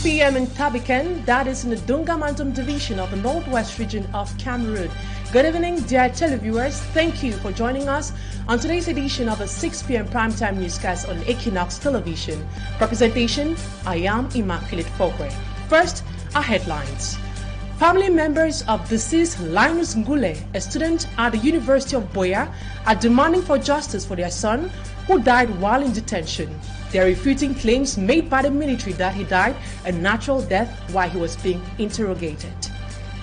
p.m. in Tabiken, that is in the Dungamantum division of the Northwest region of Cameroon. Good evening, dear televiewers. Thank you for joining us on today's edition of the 6 p.m. primetime newscast on Equinoxe television. Representation, I am Immaculate Fokwe. First, our headlines. Family members of deceased Linus and Gilly, a student at the University of Boya, are demanding for justice for their son who died while in detention. They are refuting claims made by the military that he died a natural death while he was being interrogated.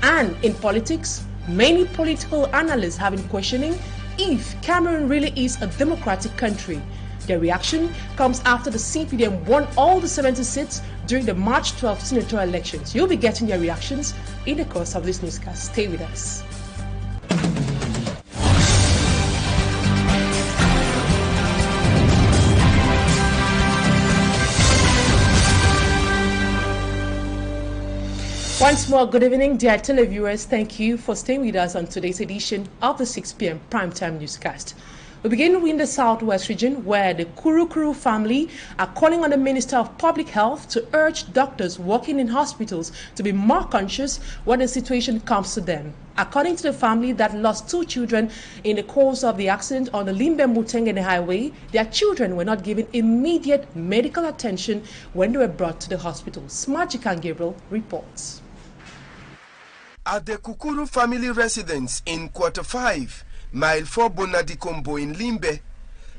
And in politics, many political analysts have been questioning if Cameroon really is a democratic country. Their reaction comes after the CPDM won all the 70 seats during the March 12 senatorial elections. You'll be getting their reactions in the course of this newscast. Stay with us. Once more, good evening, dear televiewers. Thank you for staying with us on today's edition of the 6 p.m. primetime newscast. We begin in the Southwest region, where the Kuru family are calling on the Minister of Public Health to urge doctors working in hospitals to be more conscious when the situation comes to them. According to the family that lost 2 children in the course of the accident on the Limbe-Mutengene highway, their children were not given immediate medical attention when they were brought to the hospital. Smajikan Gabriel reports. At the Kukuru family residence in Quarter 5, Mile 4 Bonadikombo in Limbe,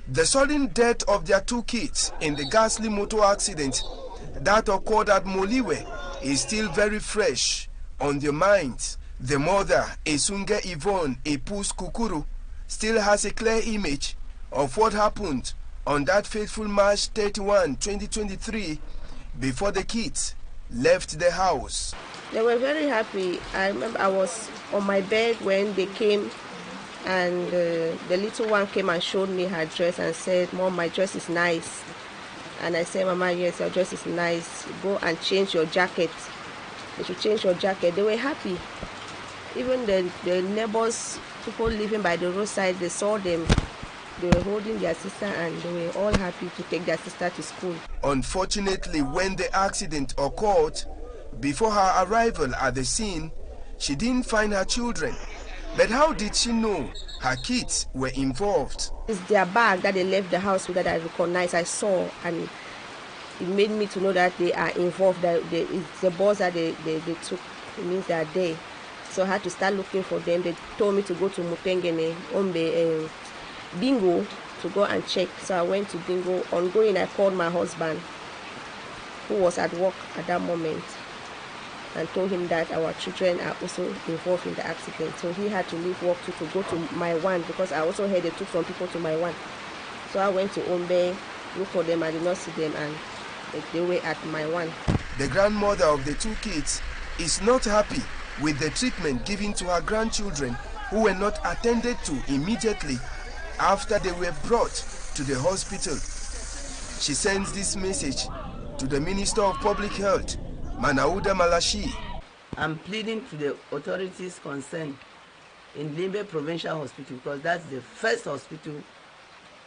the sudden death of their 2 kids in the ghastly motor accident that occurred at Moliwe is still very fresh on their minds. The mother, Esunge Yvonne Epus Kukuru, still has a clear image of what happened on that fateful March 31, 2023, before the kids left the house. They were very happy. I remember I was on my bed when they came, and the little one came and showed me her dress and said, "Mom, my dress is nice." And I said, "Mama, yes, your dress is nice. Go and change your jacket." They should change your jacket. They were happy. Even the neighbors, people living by the roadside, they saw them. They were holding their sister and they were all happy to take their sister to school. Unfortunately, when the accident occurred, before her arrival at the scene, she didn't find her children. But how did she know her kids were involved? It's their bag that they left the house with that I recognized. I saw, and it made me to know that they are involved. That it's the bus that they took. It means they are there. So I had to start looking for them. They told me to go to Mutengene, Ombe, Bingo, to go and check. So I went to Bingo. On going, I called my husband, who was at work at that moment, and told him that our children are also involved in the accident. So he had to leave work to go to my one, because I also heard they took some people to my one. So I went to Ombe, looked for them, I did not see them, and they were at my one. The grandmother of the 2 kids is not happy with the treatment given to her grandchildren, who were not attended to immediately after they were brought to the hospital. She sends this message to the Minister of Public Health, Manauda Malashi. I'm pleading to the authorities concerned in Limbe Provincial Hospital, because that's the first hospital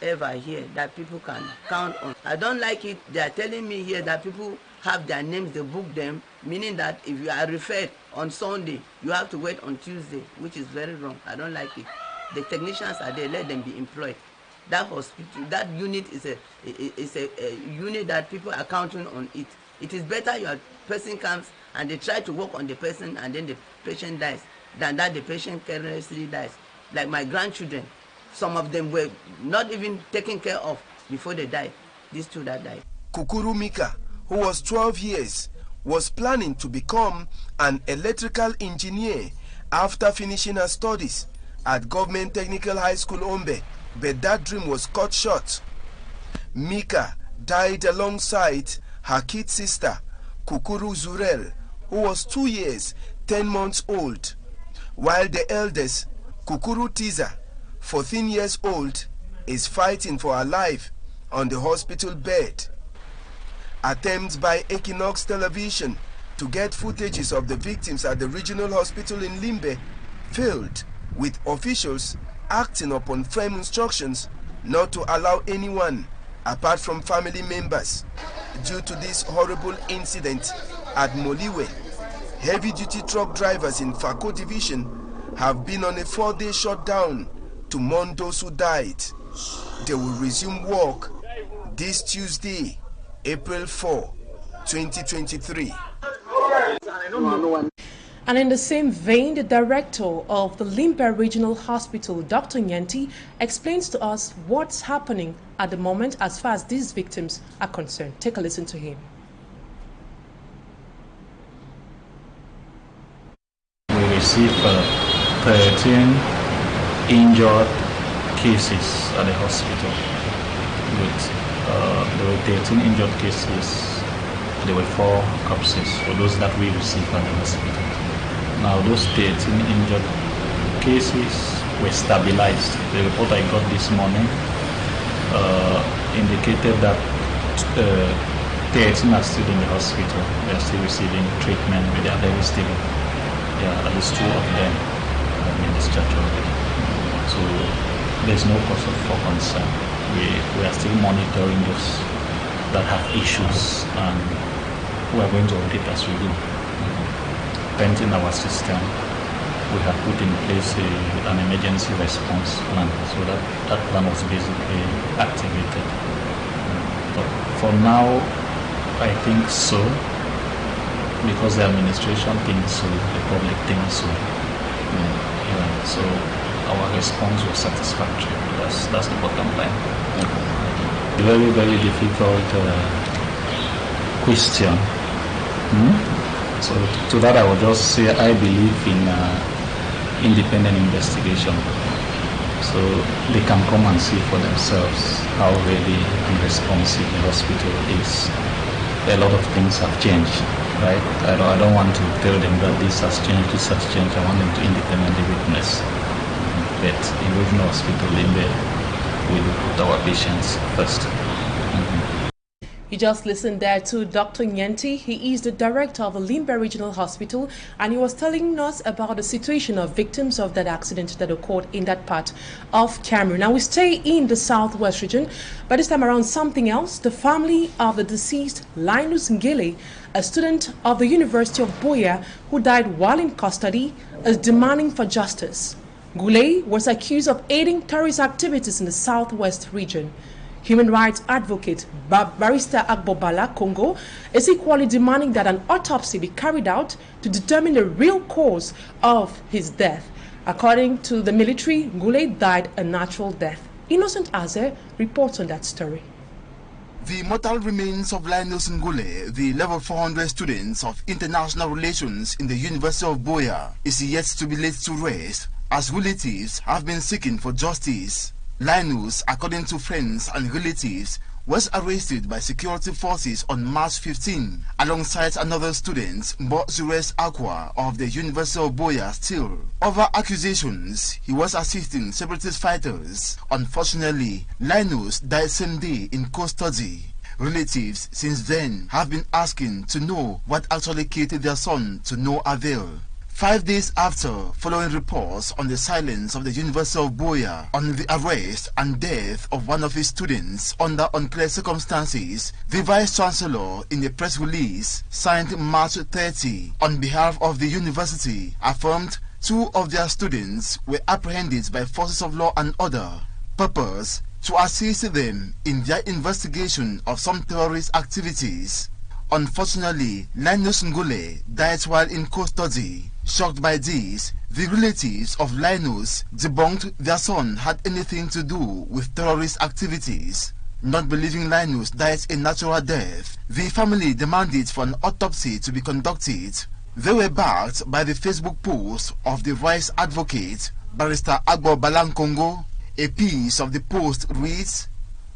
ever here that people can count on. I don't like it. They are telling me here that people have their names, they book them, meaning that if you are referred on Sunday, you have to wait on Tuesday, which is very wrong. I don't like it. The technicians are there, let them be employed. That hospital, that unit is a unit that people are counting on it. It is better your person comes and they try to work on the person and then the patient dies, than that the patient carelessly dies. Like my grandchildren, some of them were not even taken care of before they died. These 2 that died. Kukuru Mika, who was 12 years, was planning to become an electrical engineer after finishing her studies at Government Technical High School Ombe, but that dream was cut short. Mika died alongside her kid sister, Kukuru Zurel, who was 2 years, 10 months old, while the eldest, Kukuru Tiza, 14 years old, is fighting for her life on the hospital bed. Attempts by Equinoxe television to get footages of the victims at the regional hospital in Limbe failed, with officials acting upon firm instructions not to allow anyone apart from family members. Due to this horrible incident, at Moliwe, heavy-duty truck drivers in Fako Division have been on a 4-day shutdown to mourn those who died. They will resume work this Tuesday, April 4, 2023. And in the same vein, the director of the Limbe Regional Hospital, Dr. Nyenti, explains to us what's happening at the moment as far as these victims are concerned. Take a listen to him. We received 13 injured cases at the hospital. There were 13 injured cases. There were 4 corpses for those that we received at the hospital. Now those 13 injured cases were stabilized. The report I got this morning indicated that 13 are still in the hospital. They are still receiving treatment, but they are very stable. Yeah, at least 2 of them have been discharged already. So there's no cause for concern. We are still monitoring those that have issues, and we are going to audit as we go. Pending our system, we have put in place an emergency response plan, so that plan was basically activated. But for now, I think so, because the administration thinks so, the public thinks so. So our response was satisfactory. That's the bottom line. Very, very difficult question. So to that I will just say I believe in independent investigation. So they can come and see for themselves how ready and responsive the hospital is. A lot of things have changed, right? I don't want to tell them that this has changed, this has changed. I want them to independently witness. But in Regional Hospital Limbe, we will put our patients first. You just listened there to Dr. Nyenti. He is the director of the Limbe Regional Hospital, and he was telling us about the situation of victims of that accident that occurred in that part of Cameroon. Now we stay in the southwest region, but this time around something else. The family of the deceased Linus and Gilly, a student of the University of Buea who died while in custody, is demanding for justice. Guley was accused of aiding terrorist activities in the southwest region. Human rights advocate Barrister Agbobala Congo is equally demanding that an autopsy be carried out to determine the real cause of his death. According to the military, Guley died a natural death. Innocent Aze reports on that story. The mortal remains of Linus and Gilly, the level 400 students of international relations in the University of Buea, is yet to be laid to rest, as relatives have been seeking for justice. Linus, according to friends and relatives, was arrested by security forces on March 15, alongside another student, Mbozures Aqua of the University of Buea still. Over accusations, he was assisting separatist fighters. Unfortunately, Linus died same day in custody. Relatives since then have been asking to know what actually killed their son to no avail. 5 days after, following reports on the silence of the University of Buea on the arrest and death of one of his students under unclear circumstances, the Vice-Chancellor, in a press release signed March 30 on behalf of the university, affirmed 2 of their students were apprehended by forces of law and order. Purpose: to assist them in their investigation of some terrorist activities. Unfortunately, Linus and Gilly died while in custody. Shocked by this, the relatives of Linus debunked their son had anything to do with terrorist activities. Not believing Linus died a natural death, the family demanded for an autopsy to be conducted. They were backed by the Facebook post of the rights advocate, Barrister Agbobala Congo. A piece of the post reads,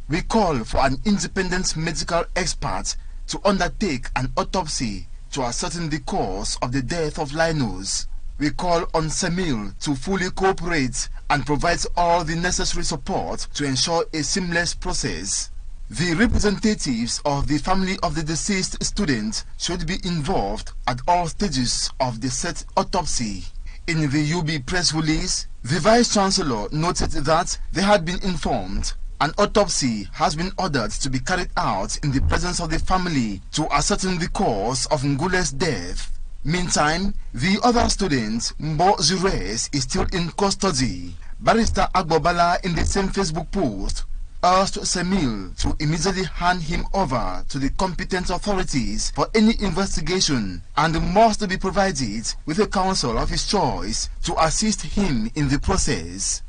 "We call for an independent medical expert to undertake an autopsy to ascertain the cause of the death of Linus. We call on Semil to fully cooperate and provide all the necessary support to ensure a seamless process. The representatives of the family of the deceased student should be involved at all stages of the said autopsy." In the UB press release, the Vice-Chancellor noted that they had been informed An autopsy has been ordered to be carried out in the presence of the family to ascertain the cause of Ngule's death. Meantime, the other student, Mbo Zures, is still in custody. Barrister Agbobala, in the same Facebook post, asked Semil to immediately hand him over to the competent authorities for any investigation and must be provided with a counsel of his choice to assist him in the process.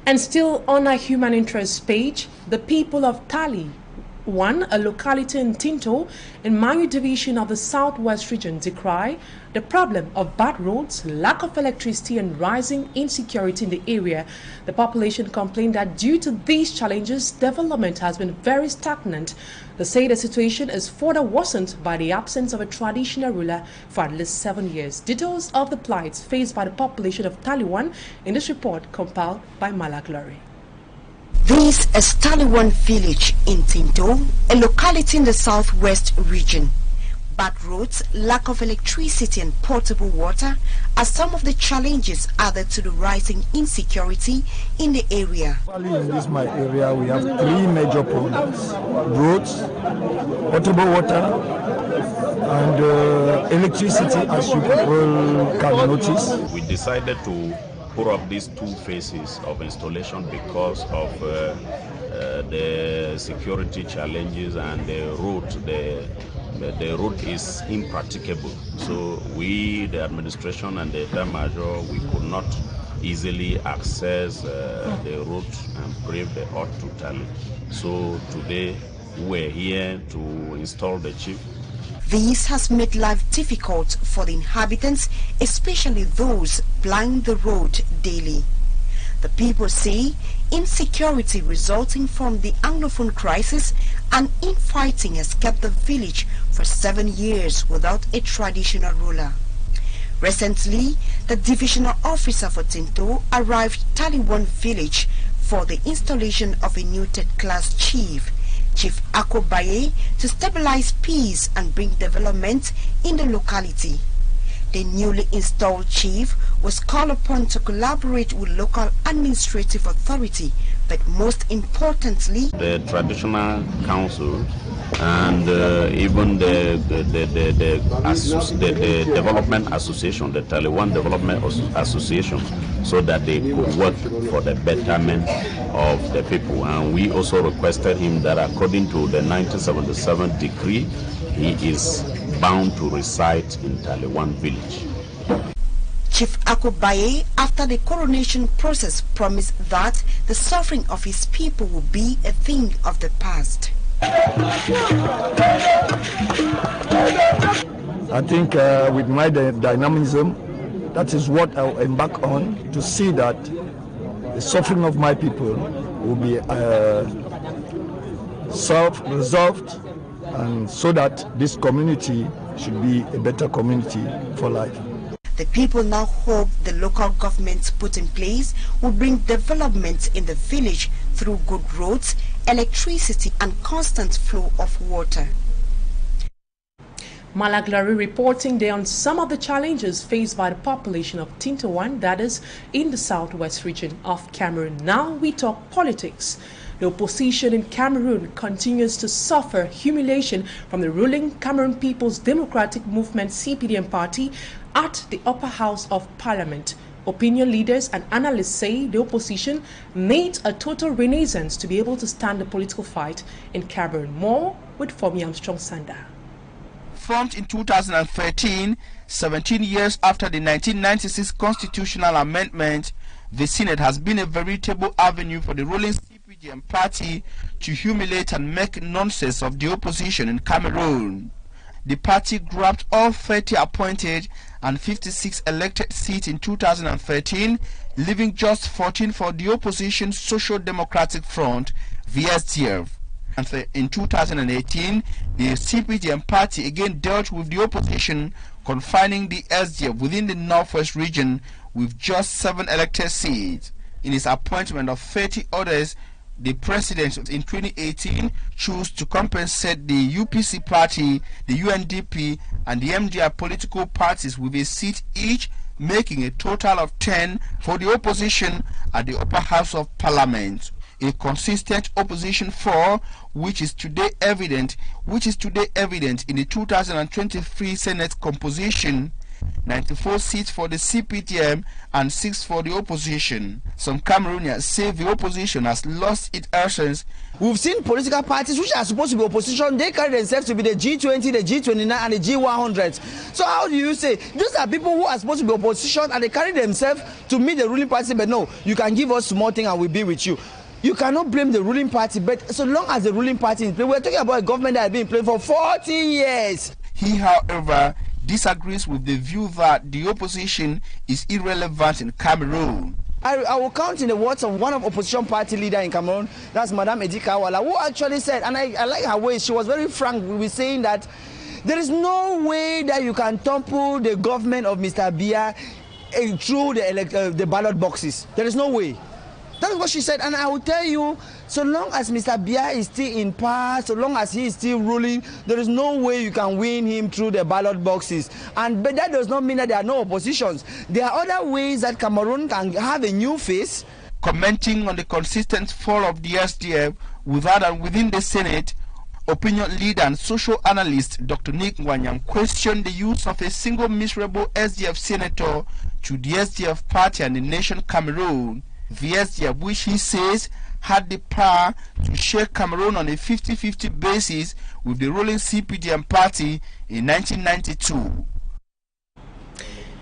And still on our human interest page, the people of Tali, a locality in Tinto in Mangu division of the Southwest region, decry the problem of bad roads, lack of electricity and rising insecurity in the area. The population complained that due to these challenges, development has been very stagnant. They say the situation is further worsened by the absence of a traditional ruler for at least 7 years. Details of the plights faced by the population of Taliwan in this report compiled by Malaglory. This is Taliwan village in Tinto, a locality in the southwest region. Bad roads, lack of electricity and potable water are some of the challenges added to the rising insecurity in the area. In this my area, we have 3 major problems: roads, potable water, and electricity, as you people can notice. We decided to put up these 2 phases of installation because of the security challenges and the route. The route is impracticable. So we, the administration and the Etat Major, we could not easily access the route and brave the earth to Tali. So today we're here to install the chip. This has made life difficult for the inhabitants, especially those plying the road daily. The people say insecurity resulting from the Anglophone crisis and infighting has kept the village for 7 years without a traditional ruler. Recently, the divisional officer for Tinto arrived at Taliwan village for the installation of a new 3rd class chief, Chief Akobaye, to stabilize peace and bring development in the locality. The newly installed chief was called upon to collaborate with local administrative authority, but most importantly, the traditional council and even the development association, the Taliwan Development Association, so that they could work for the betterment of the people. And we also requested him that according to the 1977 decree, he is bound to reside in Taliwan village. Chief Akobaye, after the coronation process, promised that the suffering of his people will be a thing of the past. I think with my dynamism, that is what I'll embark on, to see that the suffering of my people will be resolved, and so that this community should be a better community for life. The people now hope the local government put in place will bring development in the village through good roads, electricity and constant flow of water. Malaglari reporting there on some of the challenges faced by the population of Tintawan, that is in the southwest region of Cameroon. Now we talk politics. The opposition in Cameroon continues to suffer humiliation from the ruling Cameroon People's Democratic Movement (CPDM) party at the upper house of parliament. Opinion leaders and analysts say the opposition made a total renaissance to be able to stand the political fight in Cameroon. More with Fomi Armstrong Sanda. Formed in 2013, 17 years after the 1996 constitutional amendment, the Senate has been a veritable avenue for the ruling CPDM party to humiliate and make nonsense of the opposition in Cameroon. The party grabbed all 30 appointed and 56 elected seats in 2013, leaving just 14 for the opposition Social Democratic Front, VSDF. And in 2018, the CPDM party again dealt with the opposition, confining the SDF within the northwest region with just 7 elected seats. In his appointment of 30 others, the president in 2018 chose to compensate the UPC party, the UNDP and the MDR political parties with a seat each, making a total of 10 for the opposition at the upper house of parliament. A consistent opposition for which is today evident in the 2023 Senate composition. 94 seats for the CPDM and 6 for the opposition. Some Cameroonians say the opposition has lost its essence. We've seen political parties which are supposed to be opposition, they carry themselves to be the G20, the G29 and the G100. So how do you say, those are people who are supposed to be opposition and they carry themselves to meet the ruling party, but no, you can give us small thing and we'll be with you. You cannot blame the ruling party, but so long as the ruling party is in play, we're talking about a government that has been in play for 40 years. He, however, disagrees with the view that the opposition is irrelevant in Cameroon. I will count in the words of one of opposition party leader in Cameroon, that's Madame Edika Awala, who actually said, and I like her way, she was very frank with saying that there is no way that you can topple the government of Mr. Biya through the ballot boxes. There is no way. That is what she said, and I will tell you, so long as Mr. Biya is still in power, so long as he is still ruling, there is no way you can win him through the ballot boxes. But that does not mean that there are no oppositions. There are other ways that Cameroon can have a new face. Commenting on the consistent fall of the SDF without and within the Senate, opinion leader and social analyst Dr. Nick Nwanyang questioned the use of a single miserable SDF senator to the SDF party and the nation Cameroon. The SDF, which he says had the power to share Cameroon on a 50-50 basis with the ruling CPDM party in 1992.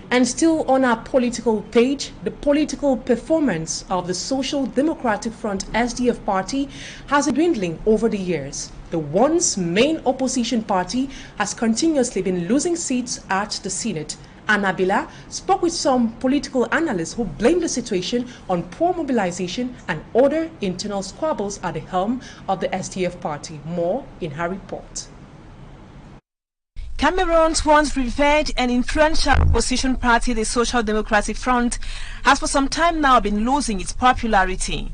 And still on our political page, the political performance of the Social Democratic Front SDF party has been dwindling over the years. The once main opposition party has continuously been losing seats at the Senate. Anabila spoke with some political analysts who blame the situation on poor mobilization and other internal squabbles at the helm of the SDF party. More in her report. Cameroon's once revered and influential opposition party, the Social Democratic Front, has for some time now been losing its popularity.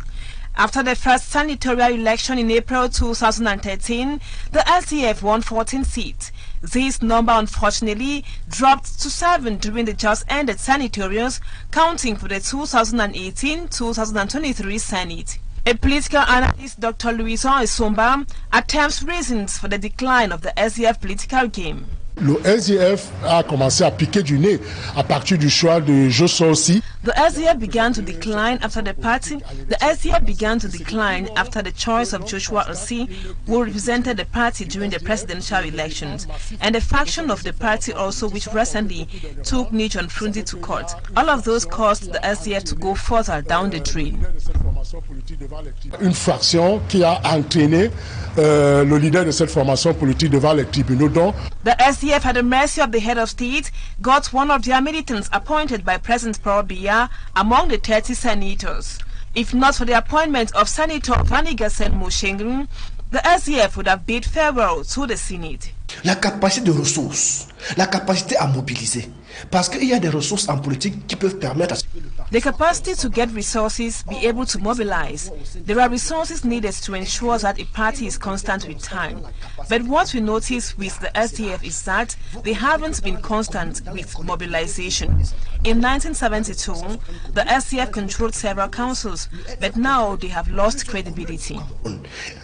After the first senatorial election in April 2013, the SDF won 14 seats. This number unfortunately dropped to 7 during the just ended senatorials, counting for the 2018-2023 Senate. A political analyst, Dr. Louison Esomba, attempts reasons for the decline of the SDF political game. Le SDF a commencé à piquer du nez à partir du choix de Joshua aussi. The SDF began to decline after the choice of Joshua Osei, who represented the party during the presidential elections, and the faction of the party also which recently took Nous and Gilly to court. All of those caused the SDF to go further down the drain. Une faction qui a entraîné le leader de cette formation politique devant les tribunaux. Donc, the SDF, at the mercy of the head of state, got one of their militants appointed by President Paul Biya among the 30 senators. If not for the appointment of Senator Vanigasen Moshengrin, the SDF would have bid farewell to the Senate. La capacité de ressources, la capacité à mobiliser, parce qu'il y a des ressources en politique qui peuvent permettre à the capacity to get resources, be able to mobilize. There are resources needed to ensure that a party is constant with time. But what we notice with the SDF is that they haven't been constant with mobilization. In 1972, the SDF controlled several councils, but now they have lost credibility.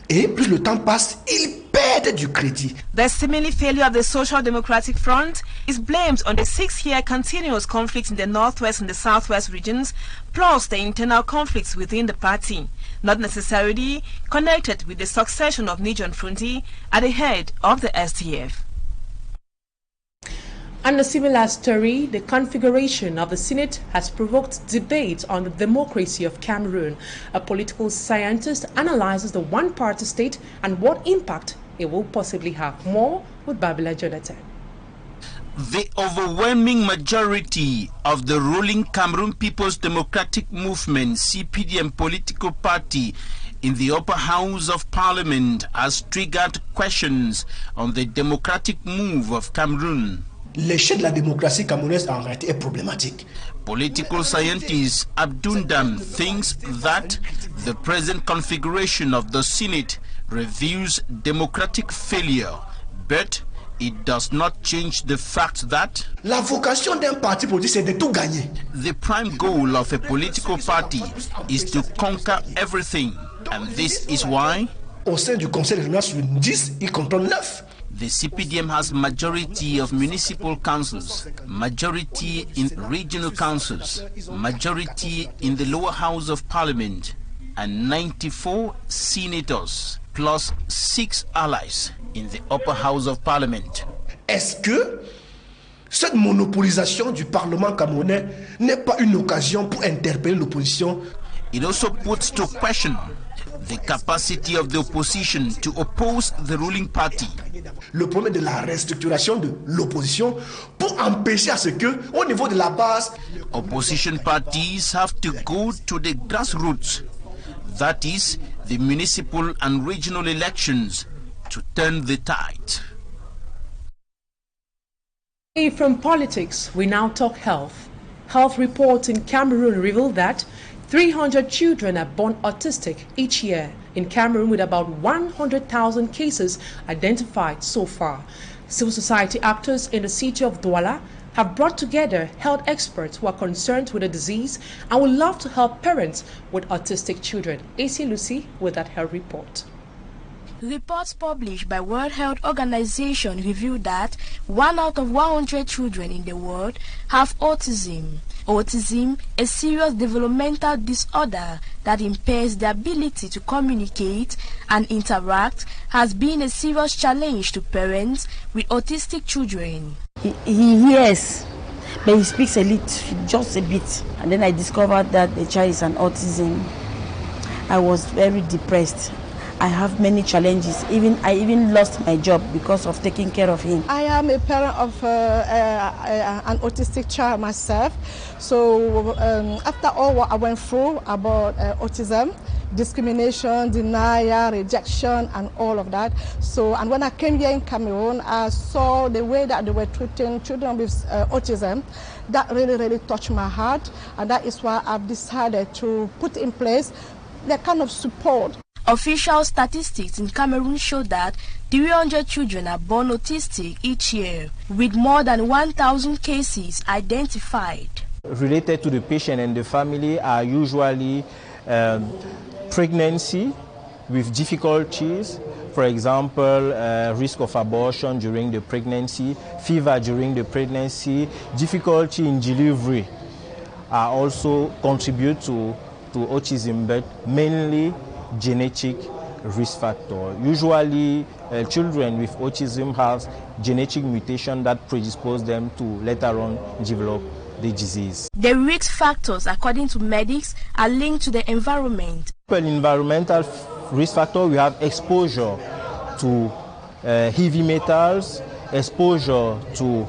Et plus le temps passe, ils perdent du crédit. The seemingly failure of the Social Democratic Front is blamed on the 6-year continuous conflict in the northwest and the southwest regions, plus the internal conflicts within the party, not necessarily connected with the succession of Nous and Gilly at the head of the SDF. And a similar story, the configuration of the Senate has provoked debate on the democracy of Cameroon. A political scientist analyzes the one-party state and what impact it will possibly have. More with Babila Jonathan. The overwhelming majority of the ruling Cameroon People's Democratic Movement (CPDM) political party in the upper house of parliament has triggered questions on the democratic move of Cameroon. L'échec de la démocratie camerounaise en réalité est problématique. Political scientist Abdundam thinks that the present configuration of the Senate reveals democratic failure, but it does not change the fact that La vocation d'un parti politique, c'est de tout gagner. the prime goal of a political party is to conquer everything. And this is why Au sein du conseil régional sur 10, il contrôle 9. the CPDM has majority of municipal councils, majority in regional councils, majority in the lower house of parliament, and 94 senators, plus 6 allies in the upper house of parliament. Est-ce que cette monopolisation du Parlement camerounais n'est pas une occasion pour interpeller l'opposition? It also puts to question the capacity of the opposition to oppose the ruling party. Le problème de la restructuration de l'opposition pour empêcher à ce que, au niveau de la base, opposition parties have to go to the grassroots, that is, the municipal and regional elections, to turn the tide. From politics, we now talk health. Health reports in Cameroon reveal that 300 children are born autistic each year in Cameroon, with about 100,000 cases identified so far. Civil society actors in the city of Douala have brought together health experts who are concerned with the disease and would love to help parents with autistic children. AC Lucy with that health report. Reports published by World Health Organization reveal that 1 out of 100 children in the world have autism. Autism, a serious developmental disorder that impairs the ability to communicate and interact, has been a serious challenge to parents with autistic children. He hears, but he speaks a little, just a bit. And then I discovered that the child is an autism. I was very depressed. I have many challenges. I even lost my job because of taking care of him. I am a parent of an autistic child myself. So after all what I went through about autism, discrimination, denial, rejection, and all of that. And when I came here in Cameroon, I saw the way that they were treating children with autism. That really touched my heart, and that is why I've decided to put in place the kind of support. Official statistics in Cameroon show that 300 children are born autistic each year, with more than 1,000 cases identified. Related to the patient and the family are usually pregnancy with difficulties, for example, risk of abortion during the pregnancy, fever during the pregnancy, difficulty in delivery also contribute to autism, but mainly genetic risk factor. Usually children with autism have genetic mutation that predispose them to later on develop the disease. The risk factors, according to medics, are linked to the environment. Environmental risk factor, we have exposure to heavy metals, exposure to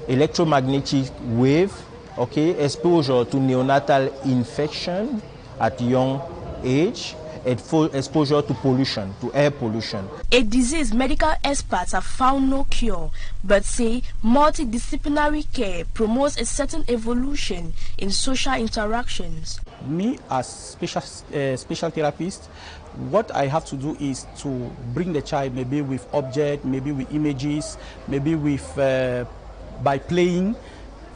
electromagnetic wave, exposure to neonatal infection at young age, exposure to pollution, to air pollution. A disease medical experts have found no cure, but say multidisciplinary care promotes a certain evolution in social interactions. Me, as special therapist, what I have to do is to bring the child maybe with objects, maybe with images, maybe with by playing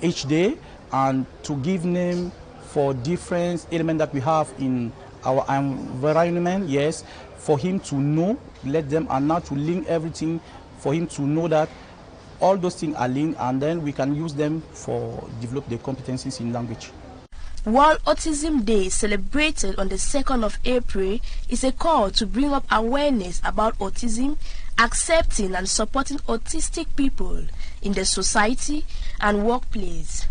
each day, and to give name for different elements that we have in our environment, yes, for him to know, let them, and now to link everything, for him to know that all those things are linked, and then we can use them for develop the competencies in language. World Autism Day, celebrated on the 2nd of April, is a call to bring up awareness about autism, accepting and supporting autistic people in the society and workplace.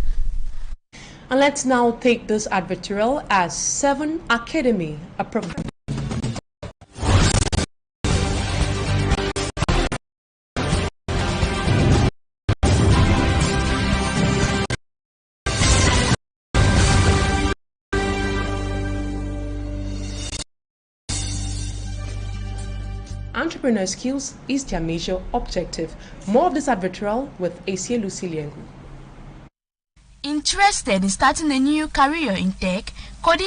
And let's now take this advertorial as 7 Academy, a program. Entrepreneur skills is their major objective. More of this advertorial with Asia Lucy Liengu. Interested in starting a new career in tech?